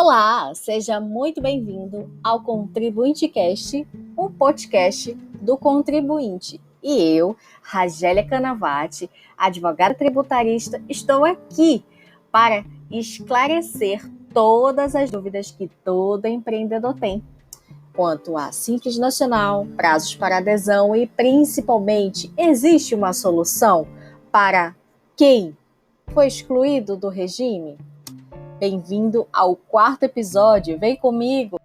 Olá, seja muito bem-vindo ao ContribuinteCast, o podcast do contribuinte. E eu, Ragélia Canavati, advogada tributarista, estou aqui para esclarecer todas as dúvidas que todo empreendedor tem quanto a Simples Nacional, prazos para adesão e, principalmente, existe uma solução para quem foi excluído do regime? Bem-vindo ao 4º episódio, vem comigo!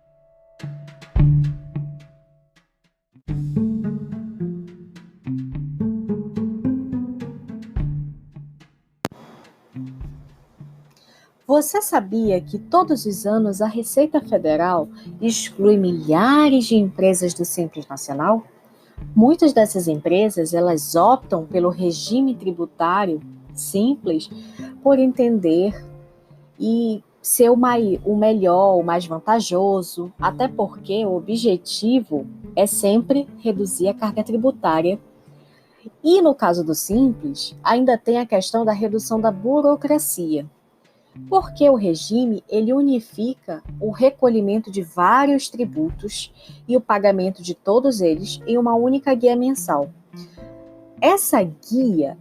Você sabia que todos os anos a Receita Federal exclui milhares de empresas do Simples Nacional? Muitas dessas empresas, elas optam pelo regime tributário simples por entender e ser o melhor, o mais vantajoso, até porque o objetivo é sempre reduzir a carga tributária. E no caso do Simples, ainda tem a questão da redução da burocracia, porque o regime ele unifica o recolhimento de vários tributos e o pagamento de todos eles em uma única guia mensal. Essa guia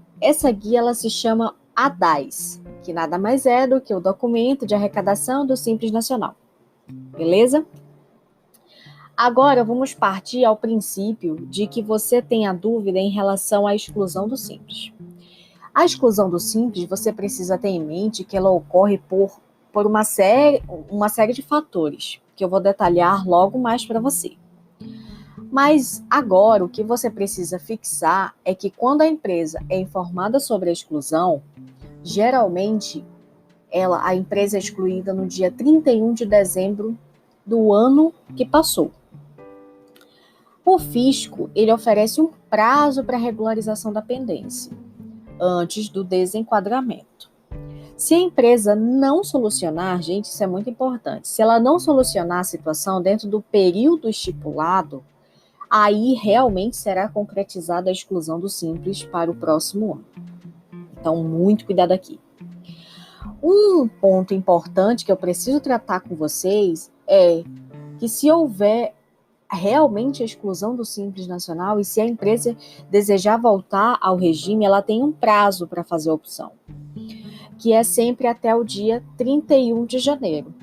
ela se chama ADAIS, que nada mais é do que o documento de arrecadação do Simples Nacional. Beleza? Agora vamos partir ao princípio de que você tenha dúvida em relação à exclusão do Simples. A exclusão do Simples, você precisa ter em mente que ela ocorre por uma série de fatores, que eu vou detalhar logo mais para você. Mas agora o que você precisa fixar é que quando a empresa é informada sobre a exclusão, geralmente a empresa é excluída no dia 31 de dezembro do ano que passou. O fisco ele oferece um prazo para regularização da pendência, antes do desenquadramento. Se a empresa não solucionar, gente, isso é muito importante, se ela não solucionar a situação dentro do período estipulado, aí realmente será concretizada a exclusão do Simples para o próximo ano. Então, muito cuidado aqui. Um ponto importante que eu preciso tratar com vocês é que se houver realmente a exclusão do Simples Nacional e se a empresa desejar voltar ao regime, ela tem um prazo para fazer a opção, que é sempre até o dia 31 de janeiro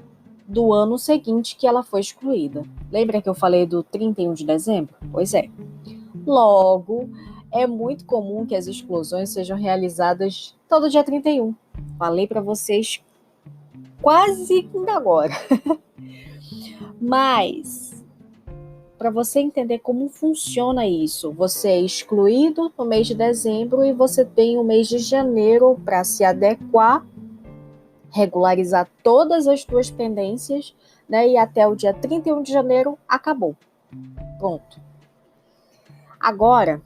do ano seguinte que ela foi excluída. Lembra que eu falei do 31 de dezembro? Pois é. Logo, é muito comum que as exclusões sejam realizadas todo dia 31. Falei para vocês quase ainda agora. Mas, para você entender como funciona isso, você é excluído no mês de dezembro e você tem o mês de janeiro para se adequar, regularizar todas as suas pendências, né? E até o dia 31 de janeiro acabou. Pronto. Agora,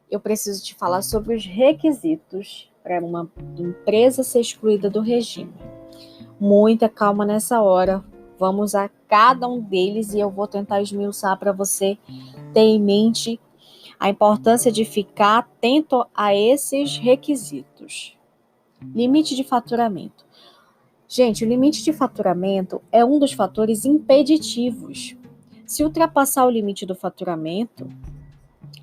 eu preciso te falar sobre os requisitos para uma empresa ser excluída do regime. Muita calma nessa hora. Vamos a cada um deles e eu vou tentar esmiuçar para você ter em mente a importância de ficar atento a esses requisitos. Limite de faturamento. Gente, o limite de faturamento é um dos fatores impeditivos. Se ultrapassar o limite do faturamento,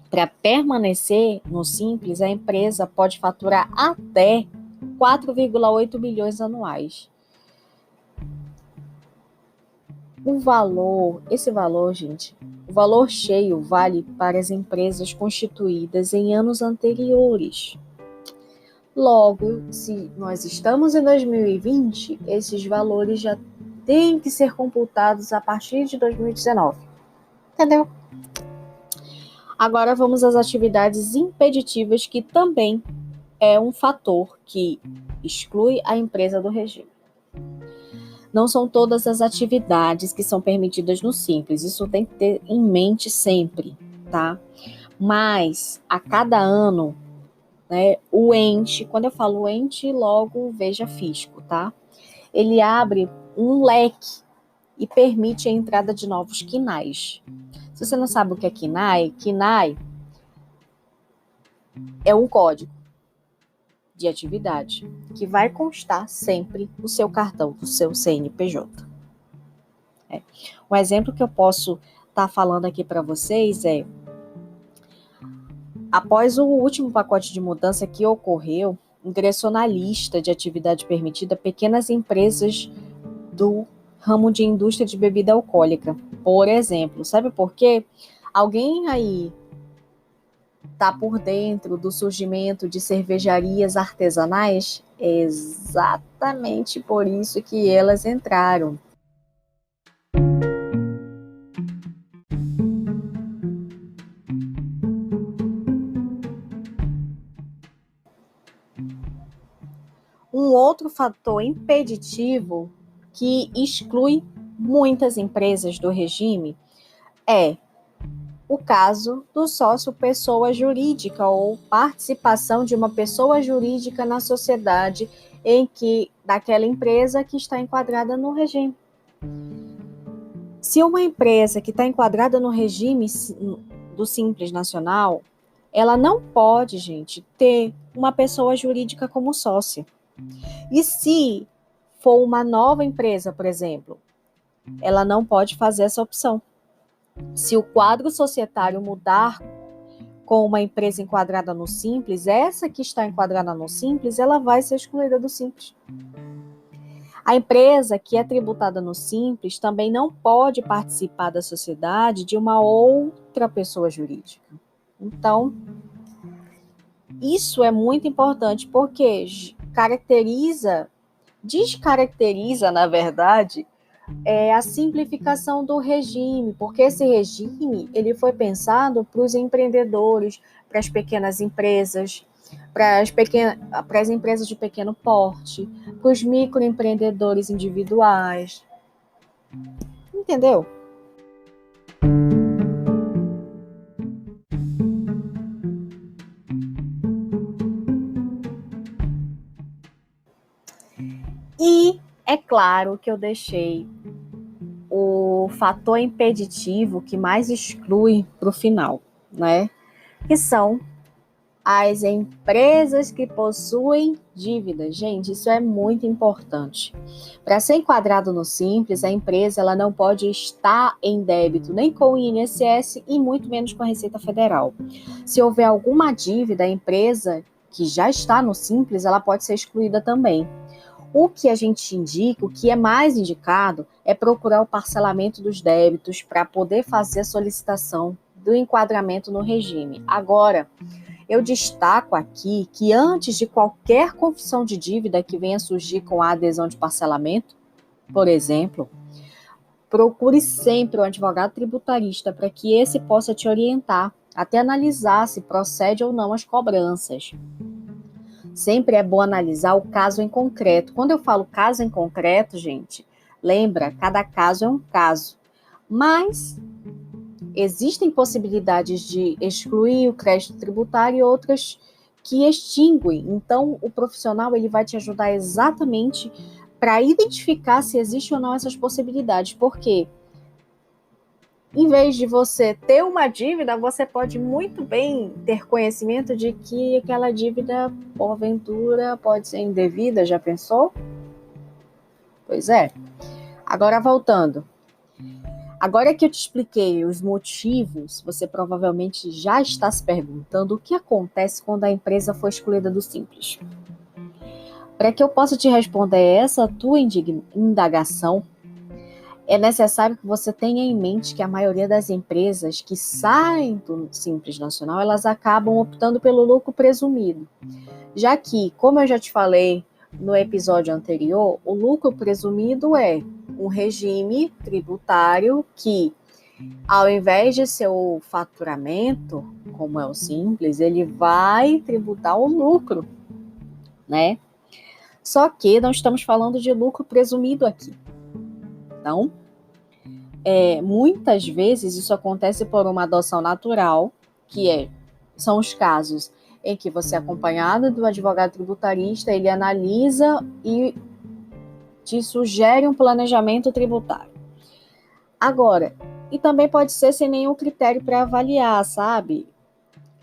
para permanecer no Simples, a empresa pode faturar até 4,8 bilhões anuais. Esse valor, gente, o valor cheio vale para as empresas constituídas em anos anteriores. Logo, se nós estamos em 2020, esses valores já têm que ser computados a partir de 2019. Entendeu? Agora vamos às atividades impeditivas, que também é um fator que exclui a empresa do regime. Não são todas as atividades que são permitidas no Simples, isso tem que ter em mente sempre, tá? Mas, a cada ano, né, o ente, quando eu falo ente, logo veja fisco, tá? Ele abre um leque e permite a entrada de novos quinais. Se você não sabe o que é quinai é um código de atividade que vai constar sempre o seu cartão, do seu CNPJ. Um exemplo que eu posso estar falando aqui para vocês é, após o último pacote de mudança que ocorreu, ingressou na lista de atividade permitida pequenas empresas do ramo de indústria de bebida alcoólica, por exemplo. Sabe por quê? Alguém aí está por dentro do surgimento de cervejarias artesanais? É exatamente por isso que elas entraram. Um outro fator impeditivo que exclui muitas empresas do regime é o caso do sócio pessoa jurídica ou participação de uma pessoa jurídica na sociedade em que daquela empresa que está enquadrada no regime. Se uma empresa que está enquadrada no regime do Simples Nacional, ela não pode, gente, ter uma pessoa jurídica como sócia. E se for uma nova empresa, por exemplo, ela não pode fazer essa opção. Se o quadro societário mudar com uma empresa enquadrada no Simples, essa que está enquadrada no Simples, ela vai ser excluída do Simples. A empresa que é tributada no Simples também não pode participar da sociedade de uma outra pessoa jurídica. Então, isso é muito importante porque descaracteriza, na verdade, a simplificação do regime, porque esse regime ele foi pensado para os empreendedores, para as pequenas empresas, para as empresas de pequeno porte, para os microempreendedores individuais. Entendeu? E é claro que eu deixei o fator impeditivo que mais exclui para o final, né? Que são as empresas que possuem dívidas. Gente, isso é muito importante. Para ser enquadrado no Simples, a empresa ela não pode estar em débito nem com o INSS e muito menos com a Receita Federal. Se houver alguma dívida, a empresa que já está no Simples, ela pode ser excluída também. O que a gente indica, o que é mais indicado, é procurar o parcelamento dos débitos para poder fazer a solicitação do enquadramento no regime. Agora, eu destaco aqui que antes de qualquer confissão de dívida que venha surgir com a adesão de parcelamento, por exemplo, procure sempre o advogado tributarista para que esse possa te orientar, até analisar se procede ou não as cobranças. Sempre é bom analisar o caso em concreto. Quando eu falo caso em concreto, gente, lembra, cada caso é um caso. Mas existem possibilidades de excluir o crédito tributário e outras que extinguem. Então, o profissional ele vai te ajudar exatamente para identificar se existe ou não essas possibilidades. Porque, em vez de você ter uma dívida, você pode muito bem ter conhecimento de que aquela dívida, porventura, pode ser indevida. Já pensou? Pois é. Agora, voltando. Agora que eu te expliquei os motivos, você provavelmente já está se perguntando o que acontece quando a empresa foi excluída do Simples. Para que eu possa te responder essa tua indagação, é necessário que você tenha em mente que a maioria das empresas que saem do Simples Nacional, elas acabam optando pelo lucro presumido. Já que, como eu já te falei no episódio anterior, o lucro presumido é um regime tributário que, ao invés de ser o faturamento, como é o Simples, ele vai tributar o lucro, né? Só que nós estamos falando de lucro presumido aqui. Então, muitas vezes isso acontece por uma adoção natural, são os casos em que você é acompanhado do advogado tributarista, ele analisa e te sugere um planejamento tributário. Agora, e também pode ser sem nenhum critério para avaliar, sabe?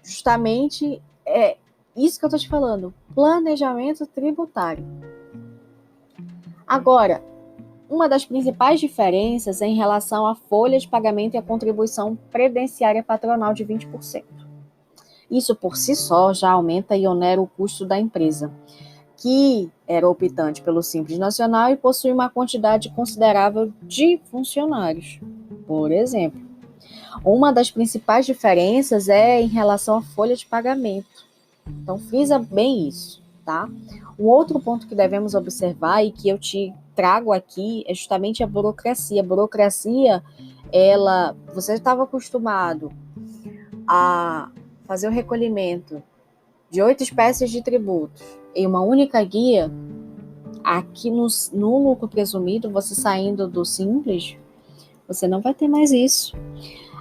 Justamente é isso que eu estou te falando, planejamento tributário. Agora, Uma das principais diferenças é em relação à folha de pagamento e à contribuição previdenciária patronal de 20%. Isso por si só já aumenta e onera o custo da empresa, que era optante pelo Simples Nacional e possui uma quantidade considerável de funcionários. Por exemplo, uma das principais diferenças é em relação à folha de pagamento. Então, frisa bem isso, tá? Um outro ponto que devemos observar e que eu te trago aqui é justamente a burocracia. A burocracia, você estava acostumado a fazer o recolhimento de 8 espécies de tributos em uma única guia. Aqui no lucro presumido, você saindo do Simples, você não vai ter mais isso.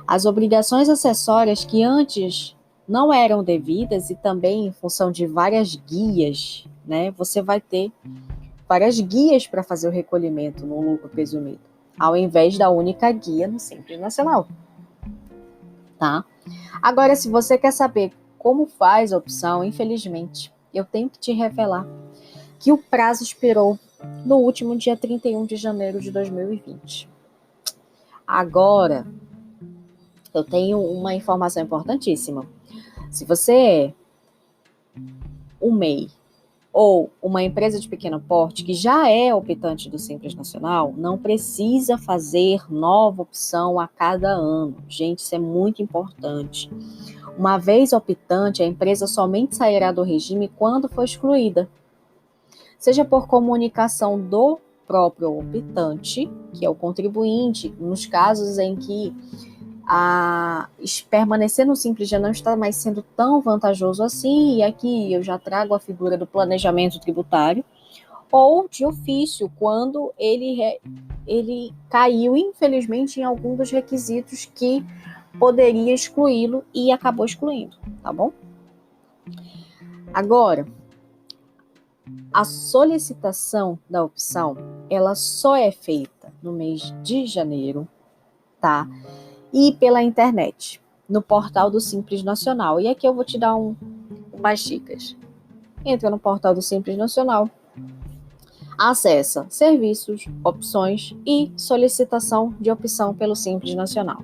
As obrigações acessórias que antes não eram devidas e também em função de várias guias, né? Você vai ter várias guias para fazer o recolhimento no lucro presumido, ao invés da única guia no Simples Nacional, tá? Agora, se você quer saber como faz a opção, infelizmente, eu tenho que te revelar que o prazo expirou no último dia 31 de janeiro de 2020. Agora, eu tenho uma informação importantíssima. Se você é um MEI ou uma empresa de pequeno porte que já é optante do Simples Nacional, não precisa fazer nova opção a cada ano. Gente, isso é muito importante. Uma vez optante, a empresa somente sairá do regime quando for excluída, seja por comunicação do próprio optante, que é o contribuinte, nos casos em que permanecer no Simples já não está mais sendo tão vantajoso assim, e aqui eu já trago a figura do planejamento tributário, ou de ofício, quando ele caiu, infelizmente, em algum dos requisitos que poderia excluí-lo e acabou excluindo, tá bom? Agora, a solicitação da opção, ela só é feita no mês de janeiro, tá? E pela internet, no portal do Simples Nacional. E aqui eu vou te dar umas dicas. Entra no portal do Simples Nacional, acessa serviços, opções e solicitação de opção pelo Simples Nacional.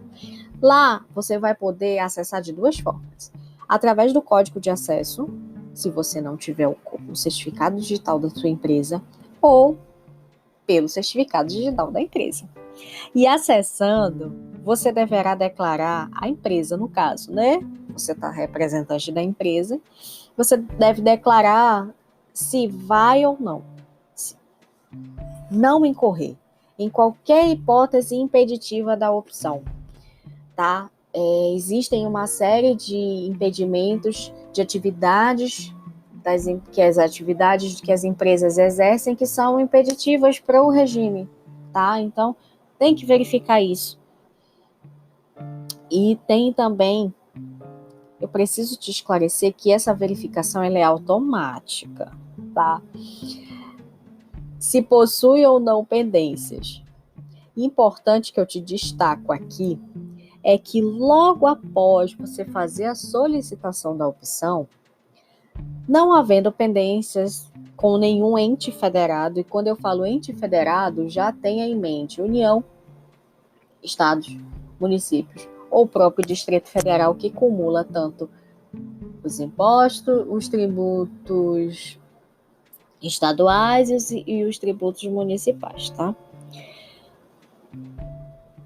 Lá você vai poder acessar de duas formas. Através do código de acesso, se você não tiver o certificado digital da sua empresa, ou pelo certificado digital da empresa. E acessando, você deverá declarar a empresa, no caso, né? Você está representante da empresa, você deve declarar se vai ou não. Se não incorrer em qualquer hipótese impeditiva da opção, tá? Existem uma série de impedimentos de atividades, as atividades que as empresas exercem que são impeditivas para o regime, tá? Então, tem que verificar isso. E tem também, eu preciso te esclarecer que essa verificação ela é automática, tá? Se possui ou não pendências. Importante que eu te destaco aqui é que logo após você fazer a solicitação da opção, não havendo pendências com nenhum ente federado, e quando eu falo ente federado, já tenha em mente União, estados, municípios, ou o próprio Distrito Federal, que cumula tanto os impostos, os tributos estaduais e os tributos municipais, tá?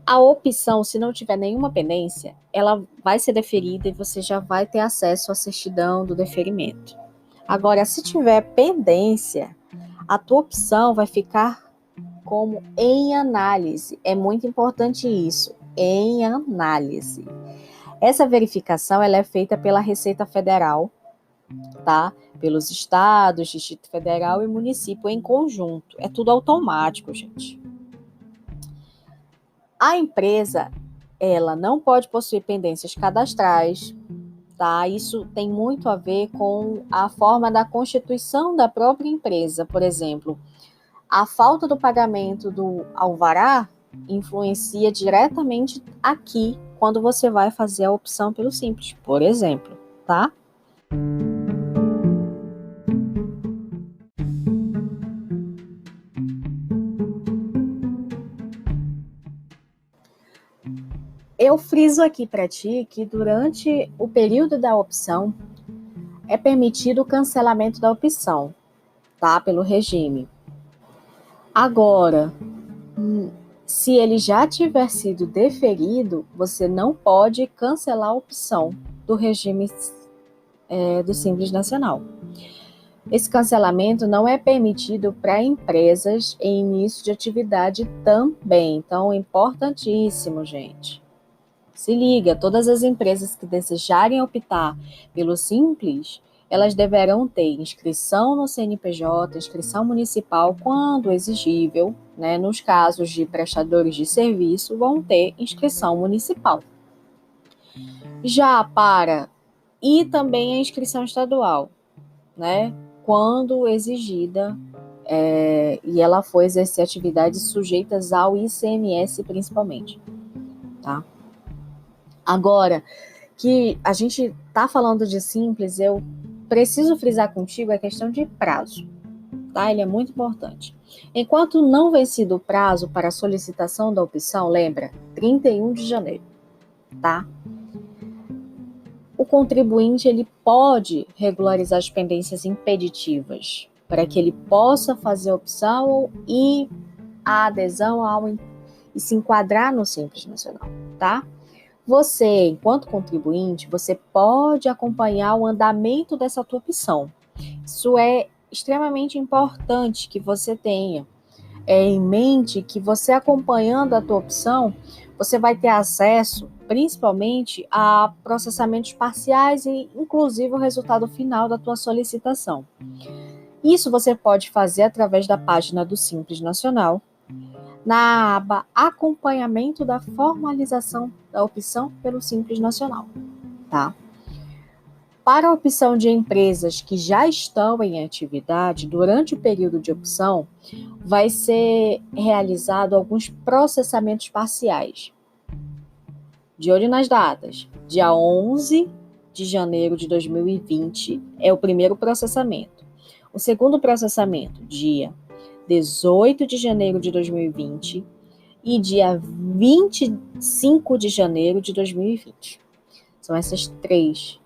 A opção, se não tiver nenhuma pendência, ela vai ser deferida e você já vai ter acesso à certidão do deferimento. Agora, se tiver pendência, a tua opção vai ficar como em análise. É muito importante isso, em análise. Essa verificação ela é feita pela Receita Federal, tá? Pelos estados, Distrito Federal e município em conjunto. É tudo automático, gente. A empresa, ela não pode possuir pendências cadastrais, tá? Isso tem muito a ver com a forma da constituição da própria empresa. Por exemplo, a falta do pagamento do alvará influencia diretamente aqui, quando você vai fazer a opção pelo Simples, por exemplo, tá? Eu friso aqui para ti que durante o período da opção é permitido o cancelamento da opção, tá? Pelo regime. Agora, se ele já tiver sido deferido, você não pode cancelar a opção do regime do Simples Nacional. Esse cancelamento não é permitido para empresas em início de atividade também. Então, é importantíssimo, gente. Se liga, todas as empresas que desejarem optar pelo Simples, elas deverão ter inscrição no CNPJ, inscrição municipal, quando exigível, né? Nos casos de prestadores de serviço, vão ter inscrição municipal. Já para, e também a inscrição estadual, né? Quando exigida, e ela for exercer atividades sujeitas ao ICMS principalmente, tá? Agora, que a gente está falando de Simples, eu preciso frisar contigo a questão de prazo, tá? Ele é muito importante. Enquanto não vencido o prazo para a solicitação da opção, lembra, 31 de janeiro, tá? O contribuinte ele pode regularizar as pendências impeditivas para que ele possa fazer a opção e a adesão e se enquadrar no Simples Nacional, tá? Você, enquanto contribuinte, você pode acompanhar o andamento dessa tua opção. Isso é extremamente importante que você tenha em mente que você acompanhando a tua opção, você vai ter acesso principalmente a processamentos parciais e inclusive o resultado final da tua solicitação. Isso você pode fazer através da página do Simples Nacional, na aba Acompanhamento da formalização da opção pelo Simples Nacional, tá? Para a opção de empresas que já estão em atividade, durante o período de opção, vai ser realizado alguns processamentos parciais. De olho nas datas, dia 11 de janeiro de 2020 é o primeiro processamento. O segundo processamento, dia 18 de janeiro de 2020 e dia 25 de janeiro de 2020. São essas três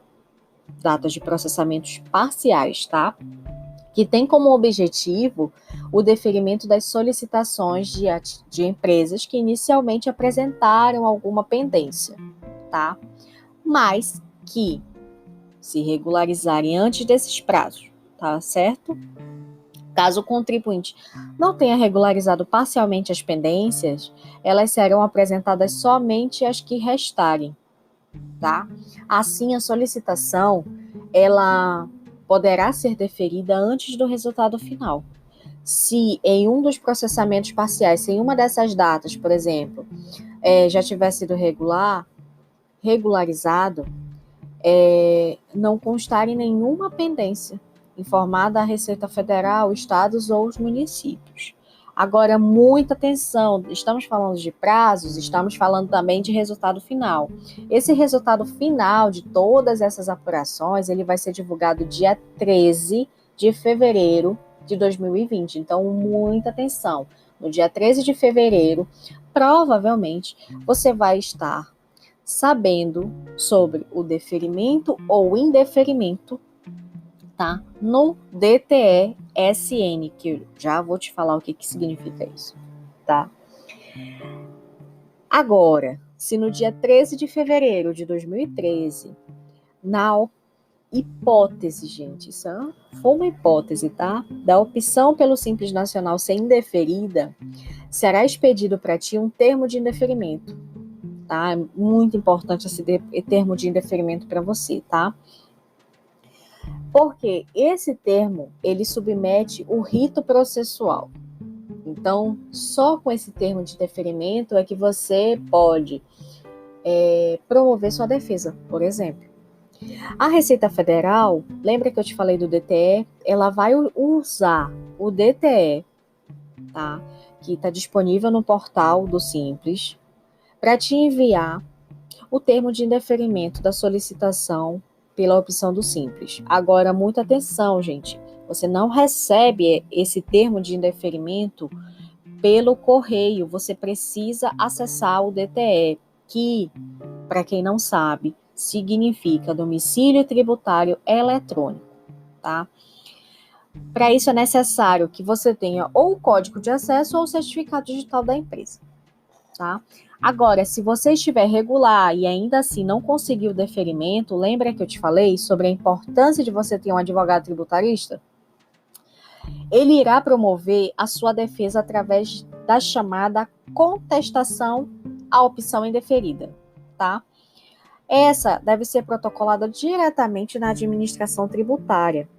datas de processamentos parciais, tá? Que tem como objetivo o deferimento das solicitações de empresas que inicialmente apresentaram alguma pendência, tá? Mas que se regularizarem antes desses prazos, tá certo? Caso o contribuinte não tenha regularizado parcialmente as pendências, elas serão apresentadas somente as que restarem, tá? Assim, a solicitação, ela poderá ser deferida antes do resultado final. Se em um dos processamentos parciais, se em uma dessas datas, por exemplo, já tiver sido regularizado, não constar em nenhuma pendência informada à Receita Federal, estados ou os municípios. Agora, muita atenção, estamos falando de prazos, estamos falando também de resultado final. Esse resultado final de todas essas apurações, ele vai ser divulgado dia 13 de fevereiro de 2020. Então, muita atenção. No dia 13 de fevereiro, provavelmente, você vai estar sabendo sobre o deferimento ou indeferimento, tá? No DTE-SN, que eu já vou te falar o que significa isso, tá? Agora, se no dia 13 de fevereiro de 2013, na hipótese, gente, isso foi uma hipótese, tá? Da opção pelo Simples Nacional ser indeferida, será expedido para ti um termo de indeferimento, tá? É muito importante esse termo de indeferimento para você, tá? Porque esse termo, ele submete o rito processual. Então, só com esse termo de deferimento é que você pode promover sua defesa, por exemplo. A Receita Federal, lembra que eu te falei do DTE? Ela vai usar o DTE, tá? Que está disponível no portal do Simples, para te enviar o termo de indeferimento da solicitação pela opção do Simples. Agora, muita atenção, gente. Você não recebe esse termo de indeferimento pelo correio. Você precisa acessar o DTE, que, para quem não sabe, significa domicílio tributário eletrônico, tá? Para isso é necessário que você tenha ou o código de acesso ou o certificado digital da empresa, tá? Agora, se você estiver regular e ainda assim não conseguiu o deferimento, lembra que eu te falei sobre a importância de você ter um advogado tributarista? Ele irá promover a sua defesa através da chamada contestação à opção indeferida, tá? Essa deve ser protocolada diretamente na administração tributária,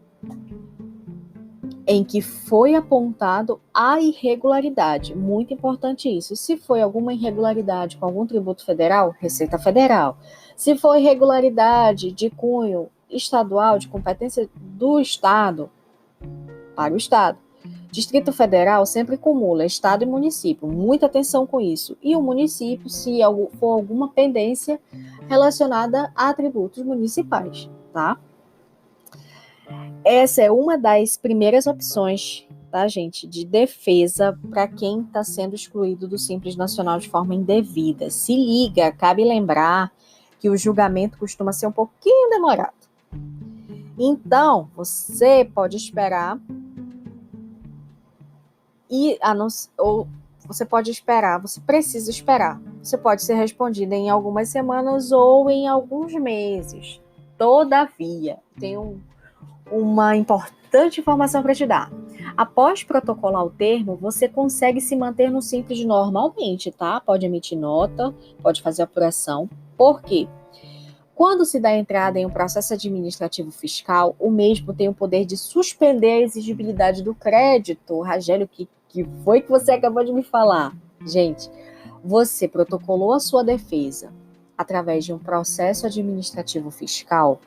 em que foi apontado a irregularidade. Muito importante isso. Se foi alguma irregularidade com algum tributo federal, Receita Federal. Se foi irregularidade de cunho estadual, de competência do Estado, para o Estado. Distrito Federal sempre acumula Estado e município. Muita atenção com isso. E o município, se for alguma pendência relacionada a tributos municipais, tá? Essa é uma das primeiras opções, tá, gente, de defesa para quem está sendo excluído do Simples Nacional de forma indevida. Se liga, cabe lembrar que o julgamento costuma ser um pouquinho demorado. Então, você pode esperar ou você pode esperar, você precisa esperar. Você pode ser respondido em algumas semanas ou em alguns meses. Todavia, tem uma importante informação para te dar. Após protocolar o termo, você consegue se manter no Simples normalmente, tá? Pode emitir nota, pode fazer apuração. Por quê? Quando se dá entrada em um processo administrativo fiscal, o mesmo tem o poder de suspender a exigibilidade do crédito. Ragélio, que foi que você acabou de me falar? Gente, você protocolou a sua defesa através de um processo administrativo fiscal.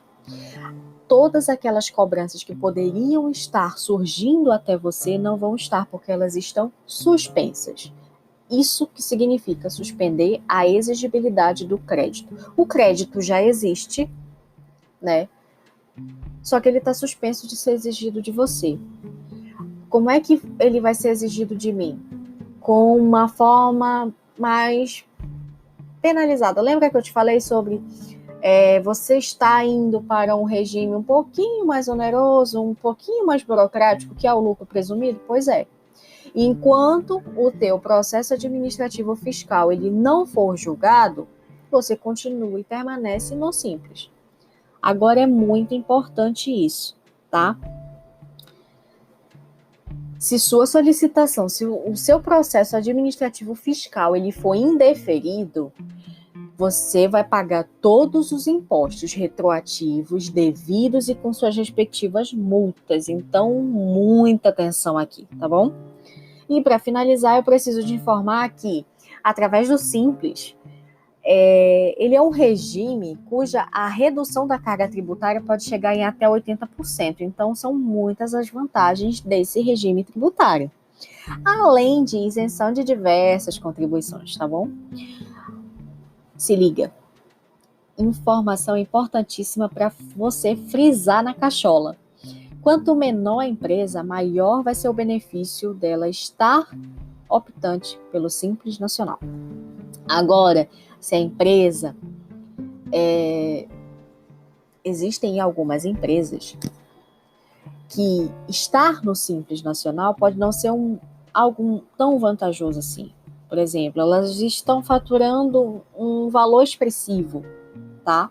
Todas aquelas cobranças que poderiam estar surgindo até você não vão estar, porque elas estão suspensas. Isso que significa suspender a exigibilidade do crédito. O crédito já existe, né? Só que ele está suspenso de ser exigido de você. Como é que ele vai ser exigido de mim? Com uma forma mais penalizada. Lembra que eu te falei sobre você está indo para um regime um pouquinho mais oneroso, um pouquinho mais burocrático, que é o lucro presumido? Pois é. Enquanto o teu processo administrativo fiscal ele não for julgado, você continua e permanece no Simples. Agora é muito importante isso, tá? Se sua solicitação, se o seu processo administrativo fiscal ele for indeferido, você vai pagar todos os impostos retroativos devidos e com suas respectivas multas. Então, muita atenção aqui, tá bom? E para finalizar, eu preciso de informar que, através do Simples, ele é um regime cuja a redução da carga tributária pode chegar em até 80%. Então, são muitas as vantagens desse regime tributário. Além de isenção de diversas contribuições, tá bom? Se liga. Informação importantíssima para você frisar na cachola. Quanto menor a empresa, maior vai ser o benefício dela estar optante pelo Simples Nacional. Agora, se a empresa... existem algumas empresas que estar no Simples Nacional pode não ser algo tão vantajoso assim. Por exemplo, elas estão faturando um valor expressivo, tá?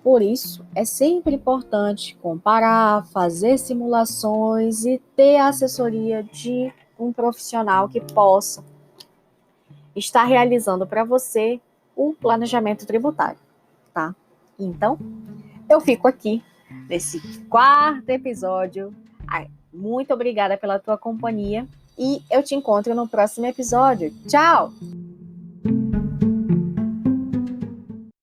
Por isso, é sempre importante comparar, fazer simulações e ter a assessoria de um profissional que possa estar realizando para você o planejamento tributário, tá? Então, eu fico aqui nesse 4º episódio. Muito obrigada pela tua companhia e eu te encontro no próximo episódio. Tchau!